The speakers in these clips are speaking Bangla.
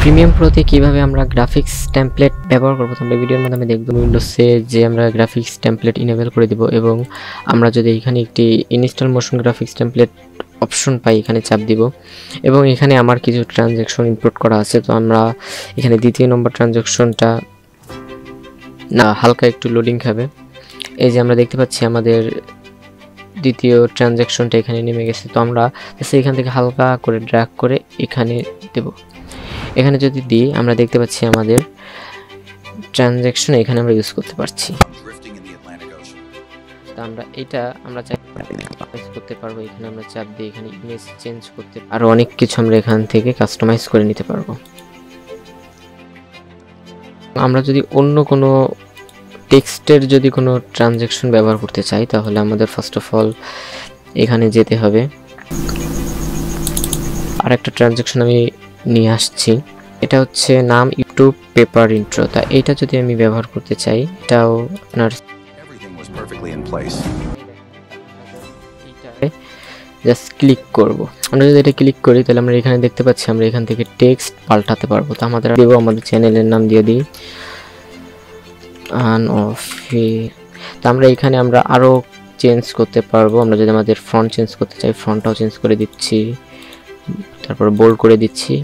প্রিমিয়াম প্রোতে কিভাবে আমরা গ্রাফিক্স টেমপ্লেট ব্যবহার করব আমরা ভিডিওর মাধ্যমে দেখব। উইন্ডোজে যে আমরা গ্রাফিক্স টেমপ্লেট ইনেবল করে দিব এবং আমরা যদি এখানে একটি install motion graphics template option পাই এখানে চাপ দিব এবং এখানে আমার কিছু ট্রানজ্যাকশন ইম্পোর্ট করা আছে। তো আমরা এখানে দ্বিতীয় নম্বর ট্রানজ্যাকশনটা না হালকা একটু লোডিং খাবে। এই যে আমরা দেখতে পাচ্ছি আমাদের দ্বিতীয় ট্রানজ্যাকশনটা এখানে নেমে গেছে। তো আমরা এখান থেকে হালকা করে ড্র্যাগ করে এখানে দেব। এখানে যদি দিই আমরা দেখতে পাচ্ছি আমাদের ট্রানজ্যাকশন এখানে আমরা ইউজ করতে পারছি। তো আমরা এটা আমরা কাস্টমাইজ করতে পারবো। এখানে আমরা চাপ দিয়ে এখানে ইমেজ চেঞ্জ করতে আর অনেক কিছু আমরা এখান থেকে কাস্টমাইজ করে নিতে পারবো। আমরা যদি অন্য কোনো টেক্সটের যদি কোনো ট্রানজ্যাকশন ব্যবহার করতে চাই তাহলে আমাদের ফার্স্ট অফ অল এখানে যেতে হবে। আর একটা ট্রানজ্যাকশন আমি নিয়ে আসছি, এটা হচ্ছে নাম ইউটিউব পেপার ইন্ট্রো। তা এটা যদি আমি ব্যবহার করতে চাই এটাও আপনার জাস্ট ক্লিক করব। আমরা যদি এটা ক্লিক করি তাহলে আমরা এখানে দেখতে পাচ্ছি আমরা এখান থেকে টেক্সট পাল্টাতে পারবো। তো আমাদের দেবো আমাদের চ্যানেলের নাম দিয়ে দিই তো আমরা এখানে আমরা আরও চেঞ্জ করতে পারবো। আমরা যদি আমাদের ফন্ট চেঞ্জ করতে চাই ফন্টটাও চেঞ্জ করে দিচ্ছি, তারপর বোল্ড করে দিচ্ছি।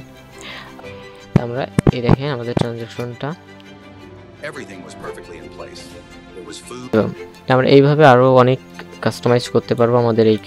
আমরা এই দেখেন আমাদের ট্রানজ্যাকশনটা আমরা এইভাবে আরও অনেক কাস্টমাইজ করতে পারবো আমাদের এই